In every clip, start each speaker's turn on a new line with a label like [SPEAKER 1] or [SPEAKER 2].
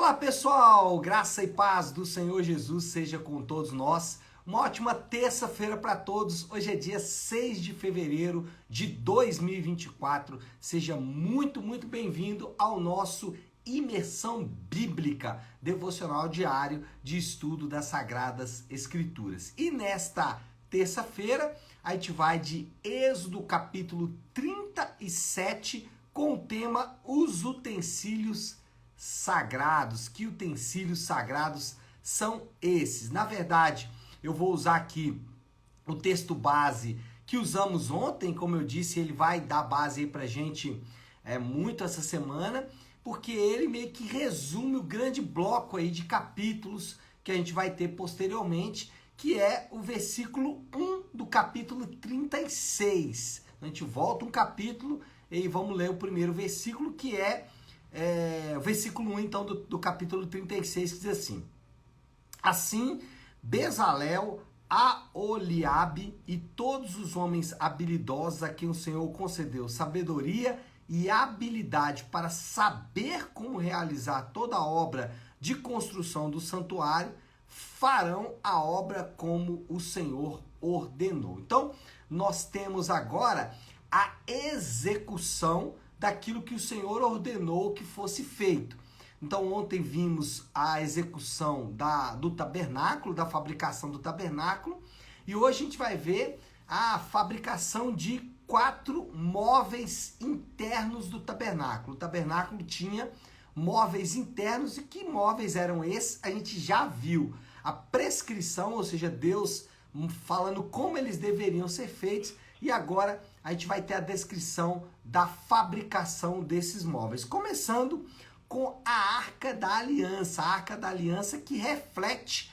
[SPEAKER 1] Olá pessoal, graça e paz do Senhor Jesus seja com todos nós. Uma ótima terça-feira para todos. Hoje é dia 6 de fevereiro de 2024. Seja muito bem-vindo ao nosso Imersão Bíblica, devocional diário de estudo das Sagradas Escrituras. E nesta terça-feira, a gente vai de Êxodo capítulo 37 com o tema Os Utensílios Sagrados. Que utensílios sagrados são esses? Na verdade, eu vou usar aqui o texto base que usamos ontem, como eu disse, ele vai dar base aí pra gente muito essa semana, porque ele meio que resume o grande bloco aí de capítulos que a gente vai ter posteriormente, que é o versículo 1 do capítulo 36. A gente volta um capítulo e vamos ler o primeiro versículo, que é o versículo 1, então, do capítulo 36, que diz assim: Assim, Bezalel, Aholiabe e todos os homens habilidosos a quem o Senhor concedeu sabedoria e habilidade para saber como realizar toda a obra de construção do santuário, farão a obra como o Senhor ordenou. Então, nós temos agora a execução daquilo que o Senhor ordenou que fosse feito. Então, ontem vimos a execução do tabernáculo, da fabricação do tabernáculo, e hoje a gente vai ver a fabricação de 4 móveis internos do tabernáculo. O tabernáculo tinha móveis internos, e que móveis eram esses? A gente já viu a prescrição, ou seja, Deus falando como eles deveriam ser feitos, e agora a gente vai ter a descrição da fabricação desses móveis, começando com a Arca da Aliança, a Arca da Aliança que reflete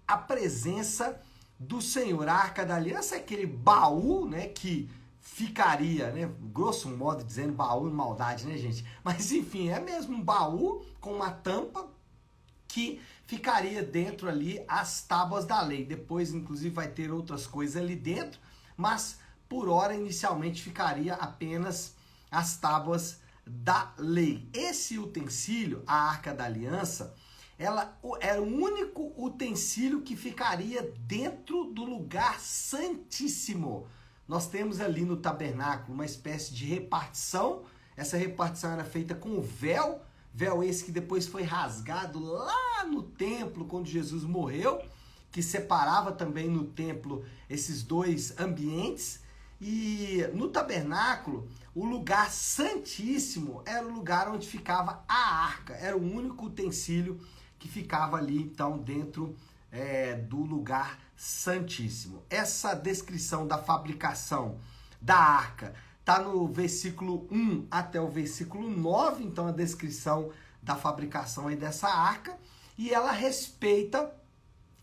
[SPEAKER 1] a presença do Senhor. A Arca da Aliança é aquele baú, né, que ficaria, né, grosso modo dizendo, baú e maldade, né, gente? Mas enfim, é mesmo um baú com uma tampa que ficaria dentro ali as tábuas da lei. Depois, inclusive, vai ter outras coisas ali dentro, mas por hora, inicialmente, ficaria apenas as tábuas da lei. Esse utensílio, a Arca da Aliança, ela era o único utensílio que ficaria dentro do lugar santíssimo. Nós temos ali no tabernáculo uma espécie de repartição. Essa repartição era feita com o véu esse que depois foi rasgado lá no templo, quando Jesus morreu, que separava também no templo esses dois ambientes. E no tabernáculo, o lugar santíssimo era o lugar onde ficava a arca. Era o único utensílio que ficava ali, então, dentro do lugar santíssimo. Essa descrição da fabricação da arca está no versículo 1 até o versículo 9, então a descrição da fabricação aí dessa arca, e ela respeita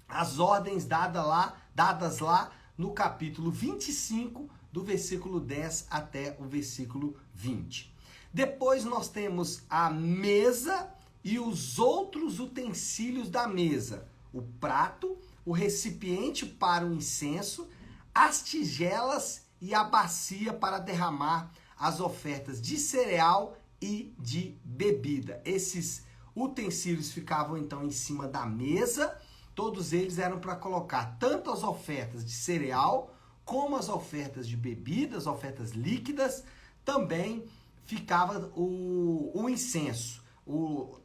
[SPEAKER 1] as ordens dadas lá no capítulo 25, do versículo 10 até o versículo 20. Depois nós temos a mesa e os outros utensílios da mesa: o prato, o recipiente para o incenso, as tigelas e a bacia para derramar as ofertas de cereal e de bebida. Esses utensílios ficavam então em cima da mesa. Todos eles eram para colocar tanto as ofertas de cereal como as ofertas de bebidas, ofertas líquidas. Também ficava o incenso,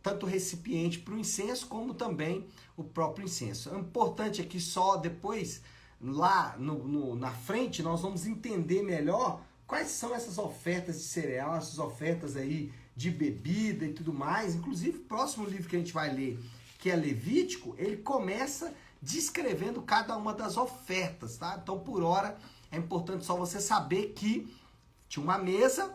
[SPEAKER 1] tanto o recipiente para o incenso, como também o próprio incenso. É importante aqui só depois, lá na frente, nós vamos entender melhor quais são essas ofertas de cereal, essas ofertas aí de bebida e tudo mais. Inclusive, o próximo livro que a gente vai ler, que é Levítico, ele começa descrevendo cada uma das ofertas, tá? Então, por hora, é importante só você saber que tinha uma mesa,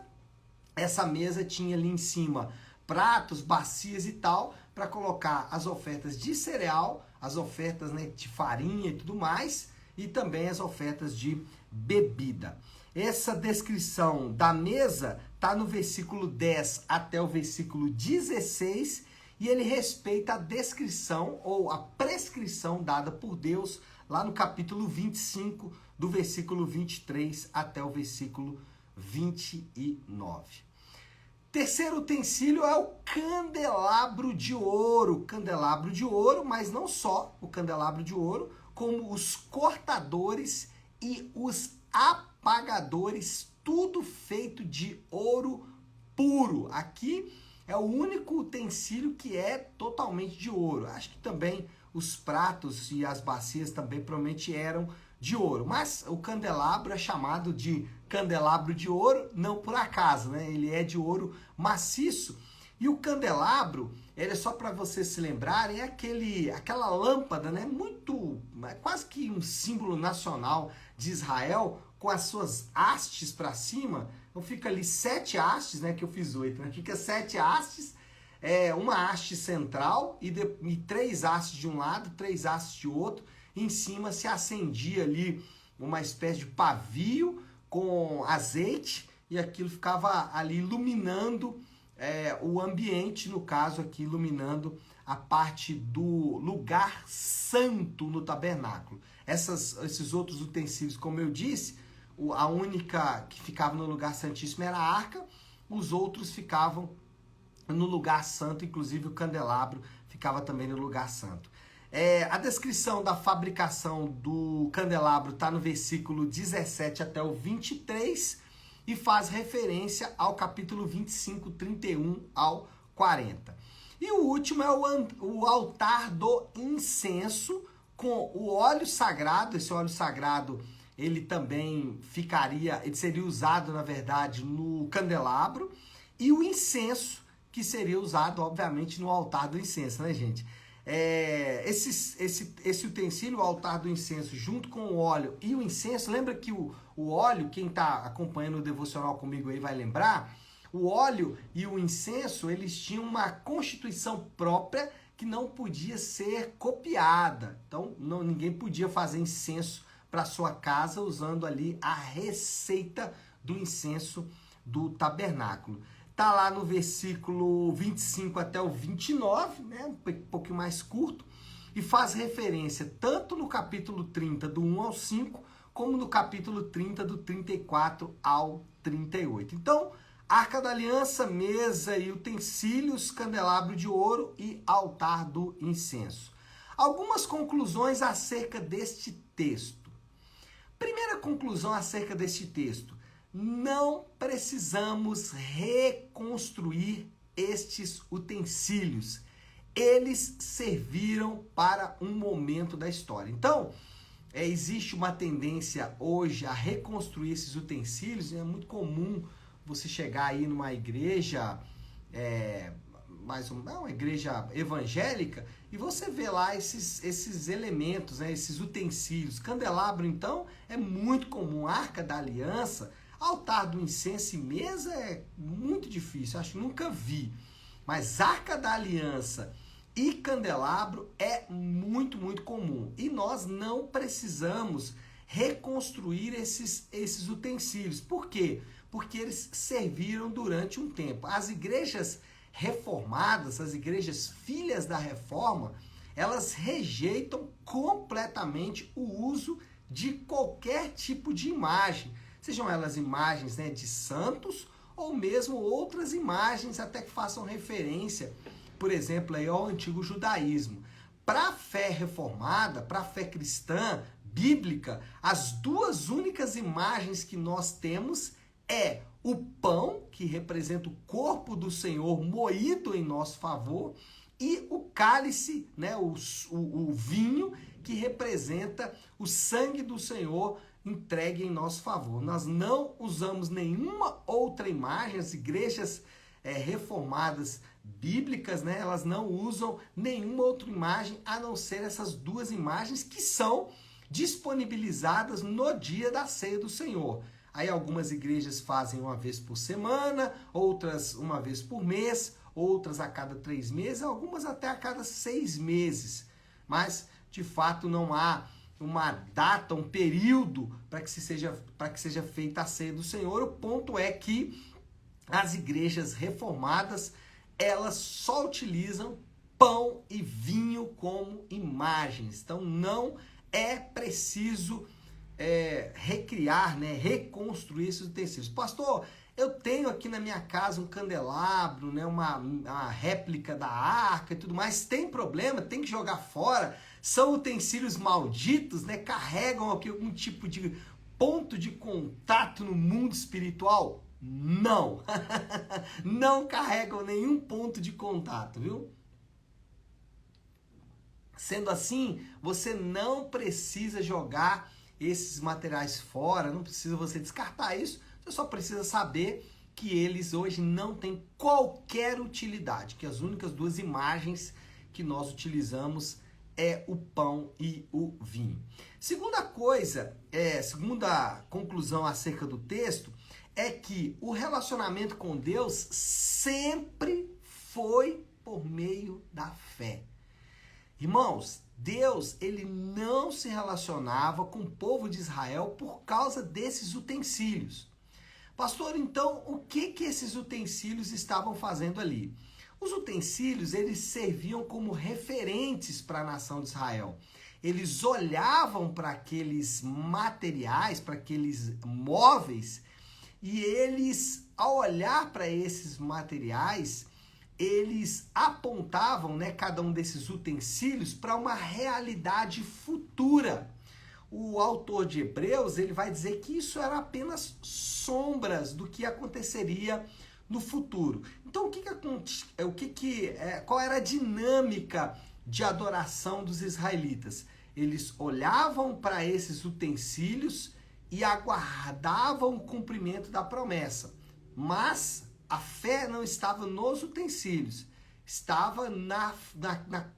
[SPEAKER 1] essa mesa tinha ali em cima pratos, bacias e tal, para colocar as ofertas de cereal, as ofertas, né, de farinha e tudo mais, e também as ofertas de bebida. Essa descrição da mesa está no versículo 10 até o versículo 16, e ele respeita a descrição ou a prescrição dada por Deus lá no capítulo 25, do versículo 23 até o versículo 29. Terceiro utensílio é o candelabro de ouro. Candelabro de ouro, mas não só o candelabro de ouro, como os cortadores e os apagadores, tudo feito de ouro puro. Aqui é o único utensílio que é totalmente de ouro. Acho que também os pratos e as bacias também provavelmente eram de ouro. Mas o candelabro é chamado de candelabro de ouro, não por acaso, né? Ele é de ouro maciço. E o candelabro, ele é só para vocês se lembrarem, é aquela lâmpada, né? Quase que um símbolo nacional de Israel, com as suas hastes para cima. Então fica ali 7 hastes, né? Que eu fiz 8, né? Fica 7 hastes, uma haste central e 3 hastes de um lado, 3 hastes de outro. Em cima se acendia ali uma espécie de pavio com azeite e aquilo ficava ali iluminando o ambiente, no caso aqui iluminando a parte do lugar santo no tabernáculo. Esses outros utensílios, como eu disse, a única que ficava no lugar santíssimo era a arca, os outros ficavam no lugar santo, inclusive o candelabro ficava também no lugar santo. A descrição da fabricação do candelabro está no versículo 17 até o 23 e faz referência ao capítulo 25, 31 ao 40. E o último é o altar do incenso com o óleo sagrado. Esse óleo sagrado ele também ele seria usado, na verdade, no candelabro, e o incenso, que seria usado, obviamente, no altar do incenso, né, gente? Esse utensílio, o altar do incenso, junto com o óleo e o incenso, lembra que o óleo, quem está acompanhando o devocional comigo aí vai lembrar, o óleo e o incenso, eles tinham uma constituição própria que não podia ser copiada. Então, ninguém podia fazer incenso para sua casa usando ali a receita do incenso do tabernáculo. Está lá no versículo 25 até o 29, né? Um pouquinho mais curto, e faz referência tanto no capítulo 30, do 1 ao 5, como no capítulo 30, do 34 ao 38. Então, Arca da Aliança, mesa e utensílios, candelabro de ouro e altar do incenso. Algumas conclusões acerca deste texto. Primeira conclusão acerca deste texto. Não precisamos reconstruir estes utensílios. Eles serviram para um momento da história. Então, existe uma tendência hoje a reconstruir esses utensílios. É muito comum você chegar aí numa igreja, uma igreja evangélica, e você vê lá esses elementos, né, esses utensílios. Candelabro, então, é muito comum. Arca da Aliança, altar do incenso e mesa é muito difícil, acho que nunca vi. Mas Arca da Aliança e candelabro é muito, muito comum. E nós não precisamos reconstruir esses utensílios. Por quê? Porque eles serviram durante um tempo. As igrejas reformadas, as igrejas filhas da reforma, elas rejeitam completamente o uso de qualquer tipo de imagem. Sejam elas imagens, né, de santos ou mesmo outras imagens até que façam referência, por exemplo, aí ao antigo judaísmo. Para a fé reformada, para a fé cristã, bíblica, as duas únicas imagens que nós temos é o pão, que representa o corpo do Senhor moído em nosso favor, e o cálice, né, o vinho, que representa o sangue do Senhor entregue em nosso favor. Nós não usamos nenhuma outra imagem. As igrejas reformadas bíblicas, né, elas não usam nenhuma outra imagem a não ser essas duas imagens que são disponibilizadas no dia da ceia do Senhor. Aí algumas igrejas fazem uma vez por semana, outras uma vez por mês, outras a cada 3 meses, algumas até a cada 6 meses. Mas, de fato, não há uma data, um período para que seja feita a ceia do Senhor. O ponto é que as igrejas reformadas, elas só utilizam pão e vinho como imagens. Então, não é preciso recriar, né, reconstruir esses utensílios. Pastor, eu tenho aqui na minha casa um candelabro, né, uma réplica da arca e tudo mais. Tem problema? Tem que jogar fora? São utensílios malditos, né? Carregam aqui algum tipo de ponto de contato no mundo espiritual? Não. Não carregam nenhum ponto de contato, viu? Sendo assim, você não precisa jogar esses materiais fora, não precisa você descartar isso, você só precisa saber que eles hoje não têm qualquer utilidade, que as únicas duas imagens que nós utilizamos é o pão e o vinho. Segunda conclusão acerca do texto, é que o relacionamento com Deus sempre foi por meio da fé. Irmãos, Deus, ele não se relacionava com o povo de Israel por causa desses utensílios. Pastor, então, o que esses utensílios estavam fazendo ali? Os utensílios, eles serviam como referentes para a nação de Israel. Eles olhavam para aqueles materiais, para aqueles móveis, e eles, ao olhar para esses materiais, eles apontavam, né, cada um desses utensílios para uma realidade futura. O autor de Hebreus, ele vai dizer que isso era apenas sombras do que aconteceria no futuro. Então, qual era a dinâmica de adoração dos israelitas? Eles olhavam para esses utensílios e aguardavam o cumprimento da promessa. Mas a fé não estava nos utensílios, estava na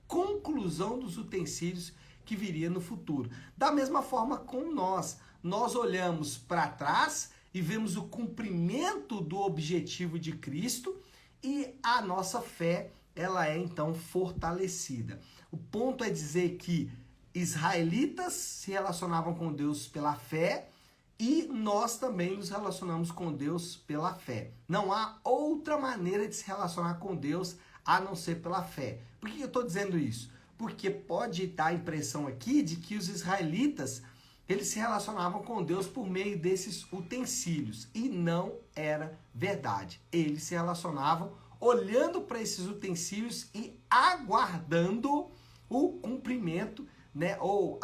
[SPEAKER 1] conclusão dos utensílios que viria no futuro. Da mesma forma com nós olhamos para trás e vemos o cumprimento do objetivo de Cristo e a nossa fé, ela é então fortalecida. O ponto é dizer que israelitas se relacionavam com Deus pela fé, e nós também nos relacionamos com Deus pela fé. Não há outra maneira de se relacionar com Deus a não ser pela fé. Por que eu estou dizendo isso? Porque pode dar a impressão aqui de que os israelitas, eles se relacionavam com Deus por meio desses utensílios. E não era verdade. Eles se relacionavam olhando para esses utensílios e aguardando o cumprimento, né, ou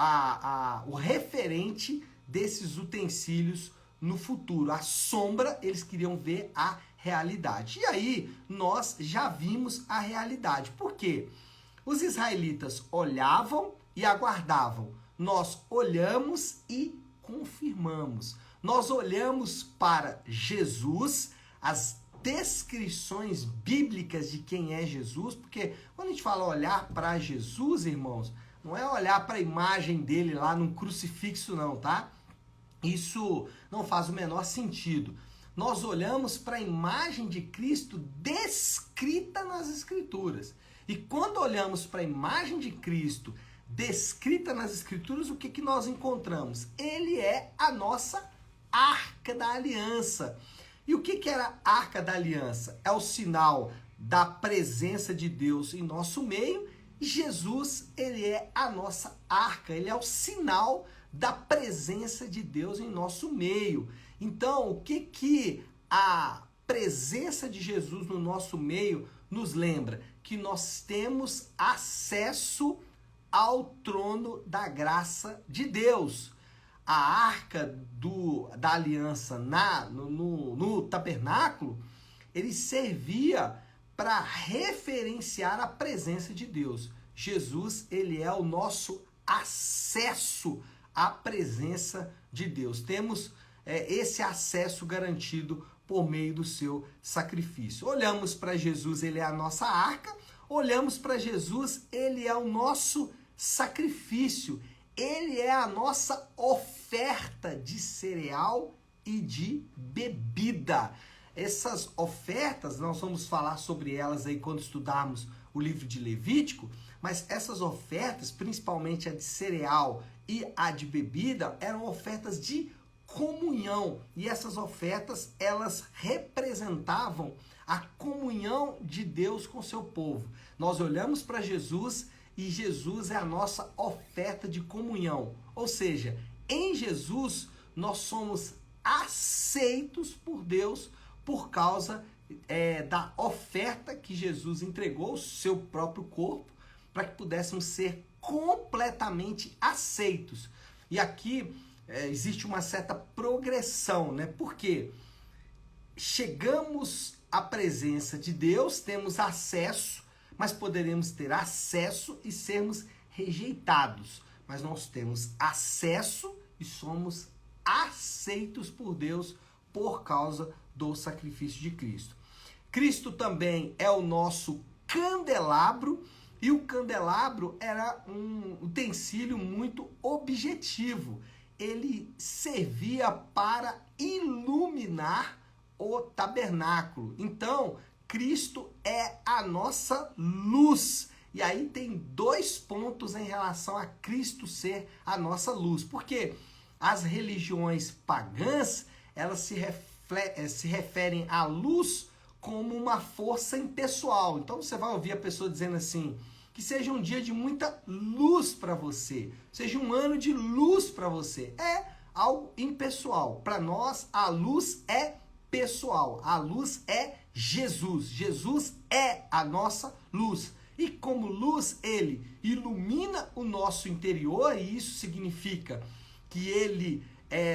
[SPEAKER 1] o referente desses utensílios no futuro. A sombra, eles queriam ver a realidade. E aí, nós já vimos a realidade. Por quê? Os israelitas olhavam e aguardavam. Nós olhamos e confirmamos. Nós olhamos para Jesus, as descrições bíblicas de quem é Jesus, porque quando a gente fala olhar para Jesus, irmãos, não é olhar para a imagem dele lá num crucifixo não, tá? Isso não faz o menor sentido. Nós olhamos para a imagem de Cristo descrita nas Escrituras. E quando olhamos para a imagem de Cristo descrita nas Escrituras, o que nós encontramos? Ele é a nossa Arca da Aliança. E o que era a Arca da Aliança? É o sinal da presença de Deus em nosso meio. E Jesus, ele é a nossa arca, ele é o sinal da presença de Deus em nosso meio. Então, o que a presença de Jesus no nosso meio nos lembra? Que nós temos acesso ao trono da graça de Deus. A arca da aliança no tabernáculo, ele servia para referenciar a presença de Deus. Jesus, ele é o nosso acesso à presença de Deus. Temos esse acesso garantido por meio do seu sacrifício. Olhamos para Jesus, ele é a nossa arca. Olhamos para Jesus, ele é o nosso sacrifício. Ele é a nossa oferta de cereal e de bebida. Essas ofertas, nós vamos falar sobre elas aí quando estudarmos o livro de Levítico, mas essas ofertas, principalmente a de cereal e a de bebida, eram ofertas de comunhão. E essas ofertas, elas representavam a comunhão de Deus com seu povo. Nós olhamos para Jesus e Jesus é a nossa oferta de comunhão. Ou seja, em Jesus nós somos aceitos por Deus por causa da oferta que Jesus entregou, o seu próprio corpo, para que pudéssemos ser completamente aceitos. E aqui existe uma certa progressão, né? Porque chegamos à presença de Deus, temos acesso, mas poderemos ter acesso e sermos rejeitados. Mas nós temos acesso e somos aceitos por Deus por causa do sacrifício de Cristo. Cristo também é o nosso candelabro, e o candelabro era um utensílio muito objetivo. Ele servia para iluminar o tabernáculo. Então, Cristo é a nossa luz. E aí tem 2 pontos em relação a Cristo ser a nossa luz. Porque as religiões pagãs, elas se referem à luz como uma força impessoal. Então você vai ouvir a pessoa dizendo assim, que seja um dia de muita luz para você, seja um ano de luz para você. É algo impessoal. Para nós, a luz é pessoal. A luz é Jesus. Jesus é a nossa luz. E como luz, ele ilumina o nosso interior, e isso significa que ele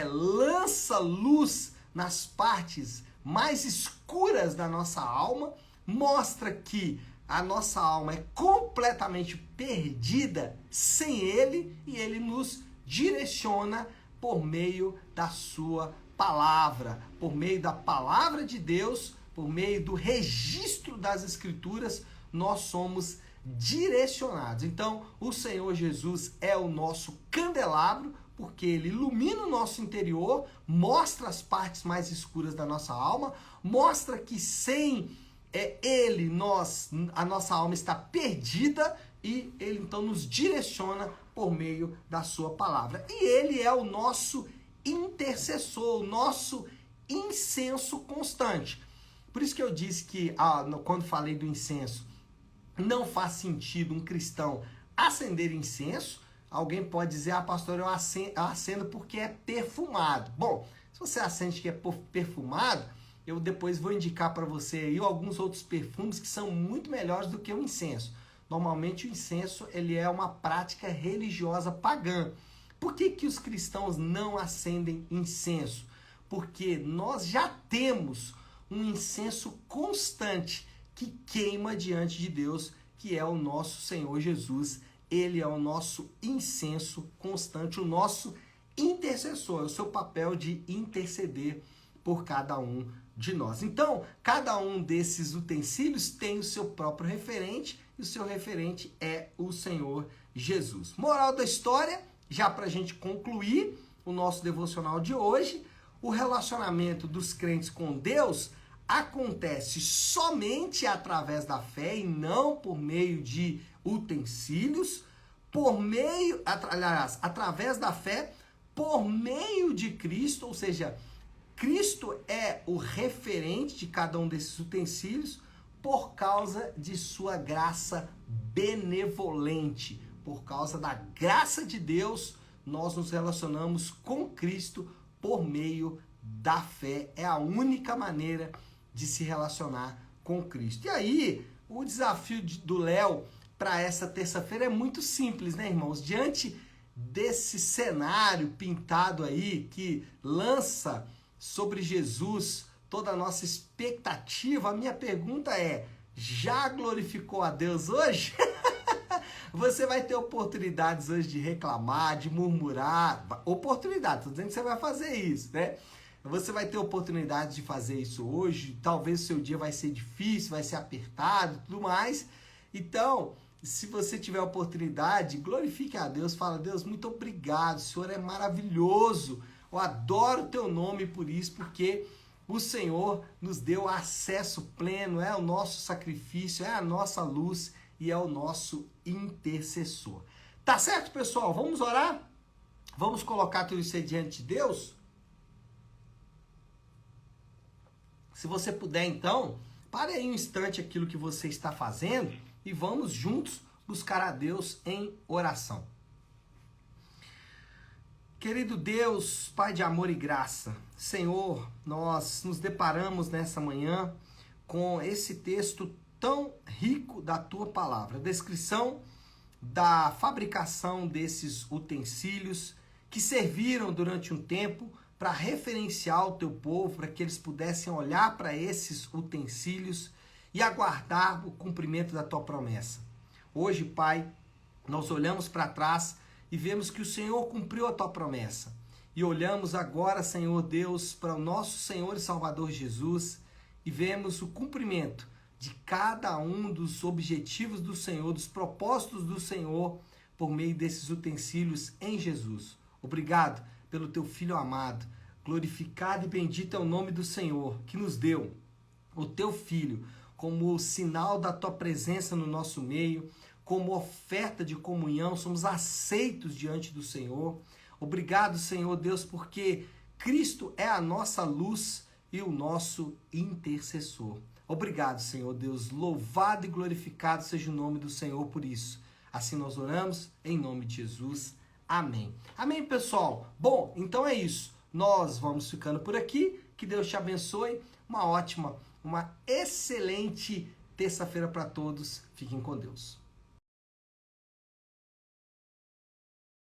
[SPEAKER 1] lança luz nas partes mais escuras da nossa alma, mostra que a nossa alma é completamente perdida sem ele, e ele nos direciona por meio da sua palavra, por meio da palavra de Deus, por meio do registro das Escrituras, nós somos direcionados. Então, o Senhor Jesus é o nosso candelabro, porque ele ilumina o nosso interior, mostra as partes mais escuras da nossa alma, mostra que sem ele, a nossa alma está perdida, e ele então nos direciona por meio da sua palavra. E ele é o nosso intercessor, o nosso incenso constante. Por isso que eu disse que, quando falei do incenso, não faz sentido um cristão acender incenso. Alguém pode dizer, pastor, eu acendo porque é perfumado. Bom, se você acende que é perfumado, eu depois vou indicar para você aí alguns outros perfumes que são muito melhores do que o incenso. Normalmente o incenso ele é uma prática religiosa pagã. Por que os cristãos não acendem incenso? Porque nós já temos um incenso constante que queima diante de Deus, que é o nosso Senhor Jesus. Ele é o nosso incenso constante, o nosso intercessor, é o seu papel de interceder por cada um de nós. Então, cada um desses utensílios tem o seu próprio referente, e o seu referente é o Senhor Jesus. Moral da história, já para a gente concluir o nosso devocional de hoje, o relacionamento dos crentes com Deus acontece somente através da fé e não por meio de utensílios, através da fé, por meio de Cristo, ou seja, Cristo é o referente de cada um desses utensílios por causa de sua graça benevolente. Por causa da graça de Deus, nós nos relacionamos com Cristo por meio da fé. É a única maneira de se relacionar com Cristo. E aí, o desafio do Léo para essa terça-feira é muito simples, né, irmãos? Diante desse cenário pintado aí, que lança sobre Jesus toda a nossa expectativa, a minha pergunta é, já glorificou a Deus hoje? Você vai ter oportunidades hoje de reclamar, de murmurar. Oportunidade, estou dizendo que você vai fazer isso, né? Você vai ter oportunidade de fazer isso hoje. Talvez o seu dia vai ser difícil, vai ser apertado e tudo mais. Então, se você tiver oportunidade, glorifique a Deus. Fala, Deus, muito obrigado. O Senhor é maravilhoso. Eu adoro o teu nome por isso, porque o Senhor nos deu acesso pleno. É o nosso sacrifício, é a nossa luz e é o nosso intercessor. Tá certo, pessoal? Vamos orar? Vamos colocar tudo isso aí diante de Deus? Se você puder, então, pare aí um instante aquilo que você está fazendo e vamos juntos buscar a Deus em oração. Querido Deus, Pai de amor e graça, Senhor, nós nos deparamos nessa manhã com esse texto tão rico da Tua Palavra, a descrição da fabricação desses utensílios que serviram durante um tempo para referenciar o Teu povo, para que eles pudessem olhar para esses utensílios e aguardar o cumprimento da Tua promessa. Hoje, Pai, nós olhamos para trás e vemos que o Senhor cumpriu a Tua promessa. E olhamos agora, Senhor Deus, para o nosso Senhor e Salvador Jesus e vemos o cumprimento de cada um dos objetivos do Senhor, dos propósitos do Senhor, por meio desses utensílios em Jesus. Obrigado pelo Teu Filho amado. Glorificado e bendito é o nome do Senhor, que nos deu o Teu Filho como sinal da Tua presença no nosso meio, como oferta de comunhão, somos aceitos diante do Senhor. Obrigado, Senhor Deus, porque Cristo é a nossa luz e o nosso intercessor. Obrigado, Senhor Deus, louvado e glorificado seja o nome do Senhor por isso. Assim nós oramos, em nome de Jesus. Amém. Amém, pessoal? Bom, então é isso. Nós vamos ficando por aqui. Que Deus te abençoe. Uma excelente terça-feira para todos. Fiquem com Deus.